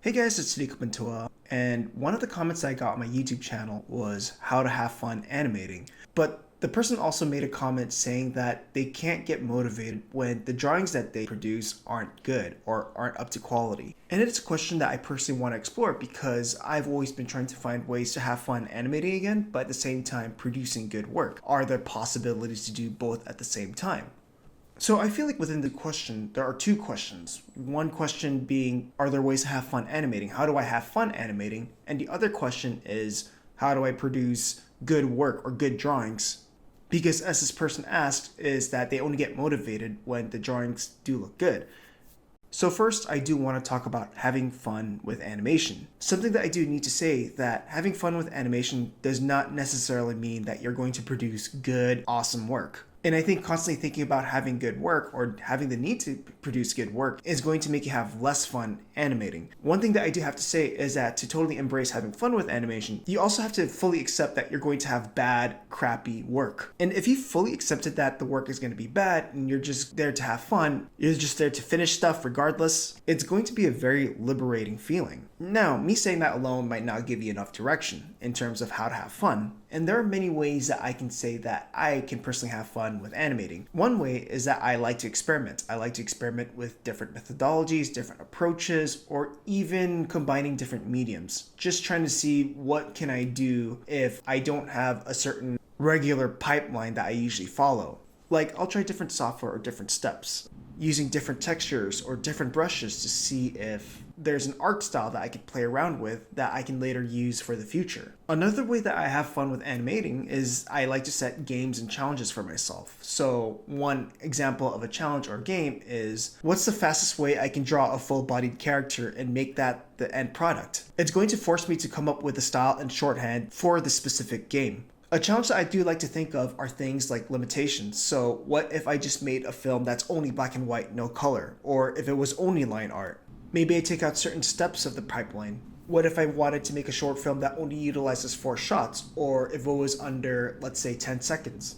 Hey guys, it's Toniko Pantoja, and one of the comments I got on my YouTube channel was how to have fun animating. But the person also made a comment saying that they can't get motivated when the drawings that they produce aren't good or aren't up to quality. And it's a question that I personally want to explore because I've always been trying to find ways to have fun animating again, but at the same time producing good work. Are there possibilities to do both at the same time? So I feel like within the question, there are two questions. One question being, are there ways to have fun animating? How do I have fun animating? And the other question is, how do I produce good work or good drawings? Because as this person asked, is that they only get motivated when the drawings do look good. So first, I do want to talk about having fun with animation. Something that I do need to say that having fun with animation does not necessarily mean that you're going to produce good, awesome work. And I think constantly thinking about having good work or having the need to produce good work is going to make you have less fun animating. One thing that I do have to say is that to totally embrace having fun with animation, you also have to fully accept that you're going to have bad, crappy work. And if you fully accepted that the work is going to be bad and you're just there to have fun, you're just there to finish stuff regardless, it's going to be a very liberating feeling. Now, me saying that alone might not give you enough direction in terms of how to have fun. And there are many ways that I can say that I can personally have fun with animating. One way is that I like to experiment. I like to experiment with different methodologies, different approaches, or even combining different mediums. Just trying to see what can I do if I don't have a certain regular pipeline that I usually follow. Like, I'll try different software or different steps, using different textures or different brushes to see if there's an art style that I could play around with that I can later use for the future. Another way that I have fun with animating is I like to set games and challenges for myself. So one example of a challenge or game is, what's the fastest way I can draw a full-bodied character and make that the end product? It's going to force me to come up with a style and shorthand for the specific game. A challenge that I do like to think of are things like limitations. So what if I just made a film that's only black and white, no color? Or if it was only line art? Maybe I take out certain steps of the pipeline. What if I wanted to make a short film that only utilizes 4 shots? Or if it was under, let's say, 10 seconds?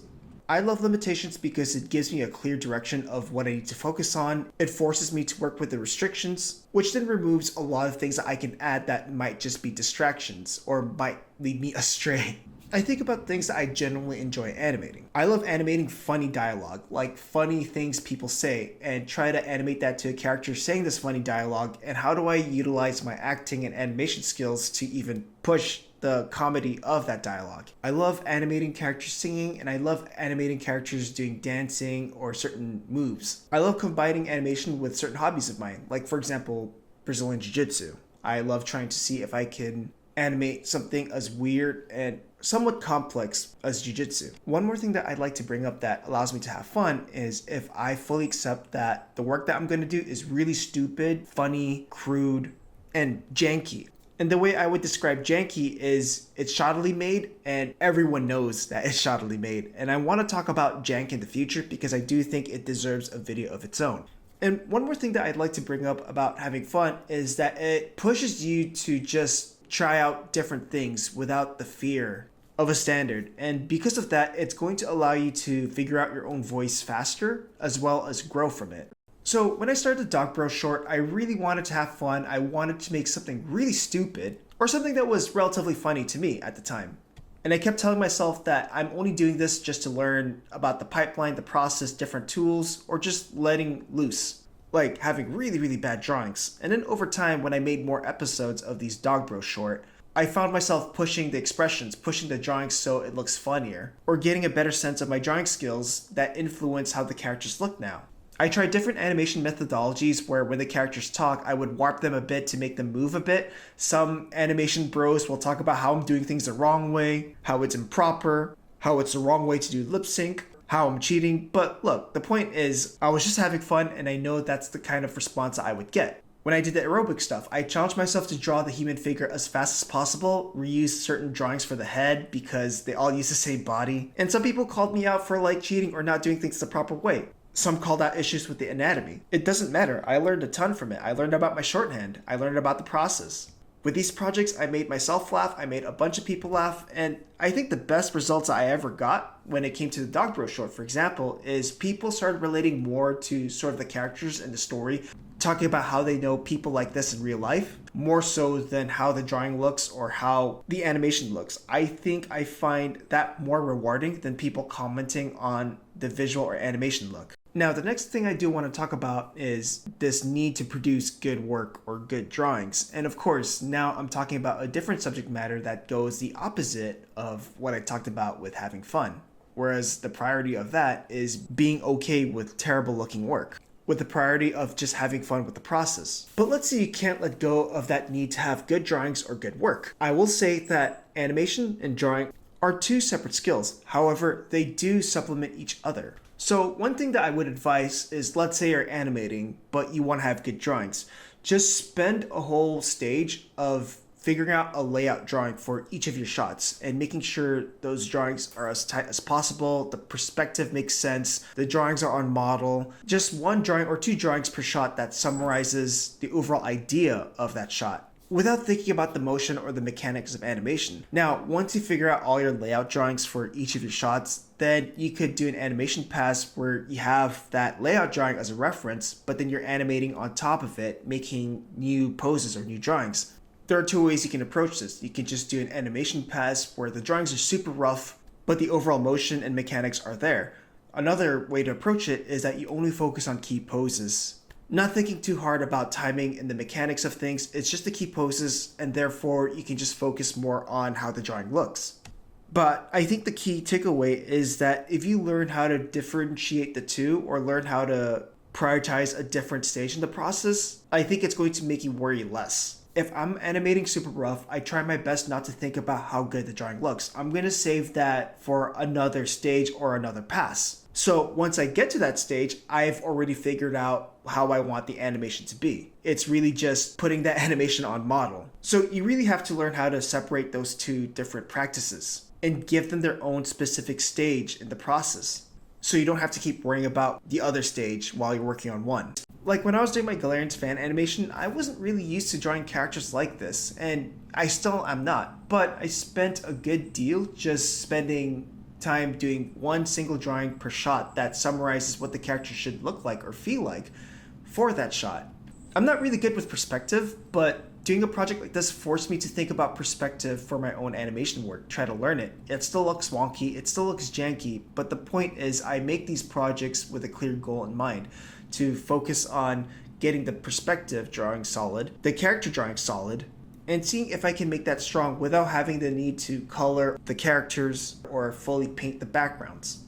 I love limitations because it gives me a clear direction of what I need to focus on. It forces me to work with the restrictions, which then removes a lot of things that I can add that might just be distractions or might lead me astray. I think about things that I genuinely enjoy animating. I love animating funny dialogue, like funny things people say, and try to animate that to a character saying this funny dialogue, and how do I utilize my acting and animation skills to even push the comedy of that dialogue. I love animating characters singing, and I love animating characters doing dancing or certain moves. I love combining animation with certain hobbies of mine, like for example, Brazilian Jiu-Jitsu. I love trying to see if I can animate something as weird and somewhat complex as jiu-jitsu. One more thing that I'd like to bring up that allows me to have fun is if I fully accept that the work that I'm going to do is really stupid, funny, crude, and janky. And the way I would describe janky is it's shoddily made and everyone knows that it's shoddily made. And I want to talk about jank in the future because I do think it deserves a video of its own. And one more thing that I'd like to bring up about having fun is that it pushes you to just try out different things without the fear of a standard. And because of that, it's going to allow you to figure out your own voice faster as well as grow from it. So when I started the Dog Bro short, I really wanted to have fun. I wanted to make something really stupid or something that was relatively funny to me at the time. And I kept telling myself that I'm only doing this just to learn about the pipeline, the process, different tools, or just letting loose. Like having really, really bad drawings. And then over time, when I made more episodes of these Dog Bro short, I found myself pushing the expressions, pushing the drawings so it looks funnier, or getting a better sense of my drawing skills that influence how the characters look now. I tried different animation methodologies where when the characters talk, I would warp them a bit to make them move a bit. Some animation bros will talk about how I'm doing things the wrong way, how it's improper, how it's the wrong way to do lip sync, how I'm cheating. But look, the point is, I was just having fun and I know that's the kind of response I would get. When I did the aerobic stuff, I challenged myself to draw the human figure as fast as possible, reuse certain drawings for the head because they all use the same body. And some people called me out for like cheating or not doing things the proper way. Some called out issues with the anatomy. It doesn't matter. I learned a ton from it. I learned about my shorthand. I learned about the process. With these projects, I made myself laugh, I made a bunch of people laugh, and I think the best results I ever got when it came to the Dog Bro short, for example, is people started relating more to sort of the characters and the story talking about how they know people like this in real life, more so than how the drawing looks or how the animation looks. I think I find that more rewarding than people commenting on the visual or animation look. Now, the next thing I do want to talk about is this need to produce good work or good drawings. And of course, now I'm talking about a different subject matter that goes the opposite of what I talked about with having fun. Whereas the priority of that is being okay with terrible looking work, with the priority of just having fun with the process. But let's say you can't let go of that need to have good drawings or good work. I will say that animation and drawing are two separate skills. However, they do supplement each other. So one thing that I would advise is, let's say you're animating, but you want to have good drawings. Just spend a whole stage of figuring out a layout drawing for each of your shots and making sure those drawings are as tight as possible, the perspective makes sense, the drawings are on model. Just one drawing or two drawings per shot that summarizes the overall idea of that shot, without thinking about the motion or the mechanics of animation. Now, once you figure out all your layout drawings for each of your shots, then you could do an animation pass where you have that layout drawing as a reference, but then you're animating on top of it, making new poses or new drawings. There are two ways you can approach this. You can just do an animation pass where the drawings are super rough, but the overall motion and mechanics are there. Another way to approach it is that you only focus on key poses, not thinking too hard about timing and the mechanics of things. It's just the key poses, and therefore you can just focus more on how the drawing looks. But I think the key takeaway is that if you learn how to differentiate the two, or learn how to prioritize a different stage in the process, I think it's going to make you worry less. If I'm animating super rough, I try my best not to think about how good the drawing looks. I'm going to save that for another stage or another pass. So once I get to that stage, I've already figured out how I want the animation to be. It's really just putting that animation on model. So you really have to learn how to separate those two different practices and give them their own specific stage in the process, so you don't have to keep worrying about the other stage while you're working on one. Like when I was doing my Galarian's fan animation, I wasn't really used to drawing characters like this, and I still am not, but I spent a good deal just spending time doing one single drawing per shot that summarizes what the character should look like or feel like for that shot. I'm not really good with perspective, but doing a project like this forced me to think about perspective for my own animation work, try to learn it. It still looks wonky, it still looks janky, but the point is I make these projects with a clear goal in mind, to focus on getting the perspective drawing solid, the character drawing solid, and seeing if I can make that strong without having the need to color the characters or fully paint the backgrounds.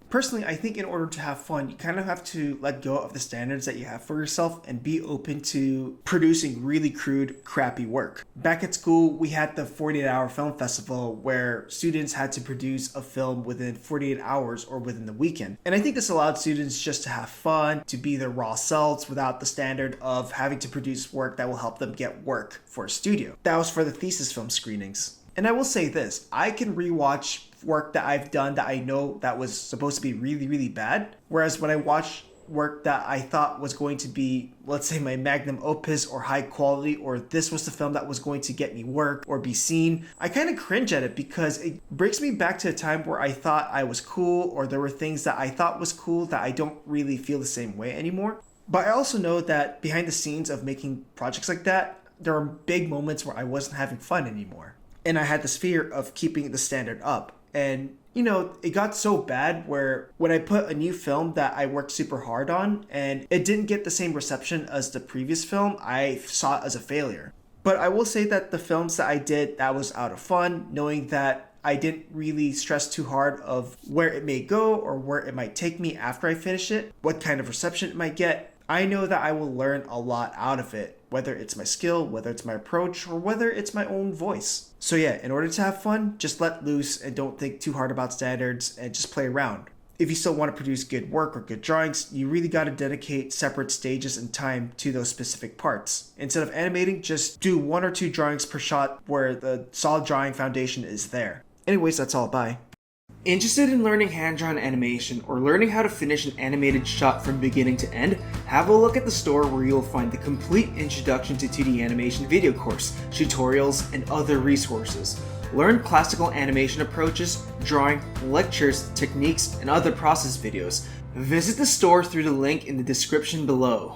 Personally, I think in order to have fun, you kind of have to let go of the standards that you have for yourself and be open to producing really crude, crappy work. Back at school, we had the 48-hour film festival where students had to produce a film within 48 hours or within the weekend. And I think this allowed students just to have fun, to be their raw selves without the standard of having to produce work that will help them get work for a studio. That was for the thesis film screenings. And I will say this, I can rewatch work that I've done that I know that was supposed to be really, really bad. Whereas when I watch work that I thought was going to be, let's say, my magnum opus or high quality, or this was the film that was going to get me work or be seen, I kind of cringe at it because it brings me back to a time where I thought I was cool, or there were things that I thought was cool that I don't really feel the same way anymore. But I also know that behind the scenes of making projects like that, there are big moments where I wasn't having fun anymore. And I had this fear of keeping the standard up. And, you know, it got so bad where when I put a new film that I worked super hard on and it didn't get the same reception as the previous film, I saw it as a failure. But I will say that the films that I did, that was out of fun, knowing that I didn't really stress too hard of where it may go or where it might take me after I finish it, what kind of reception it might get. I know that I will learn a lot out of it, whether it's my skill, whether it's my approach, or whether it's my own voice. So yeah, in order to have fun, just let loose and don't think too hard about standards and just play around. If you still want to produce good work or good drawings, you really got to dedicate separate stages and time to those specific parts. Instead of animating, just do 1 or 2 drawings per shot where the solid drawing foundation is there. Anyways, that's all. Bye. Interested in learning hand-drawn animation or learning how to finish an animated shot from beginning to end? Have a look at the store where you'll find the complete Introduction to 2D Animation video course, tutorials, and other resources. Learn classical animation approaches, drawing, lectures, techniques, and other process videos. Visit the store through the link in the description below.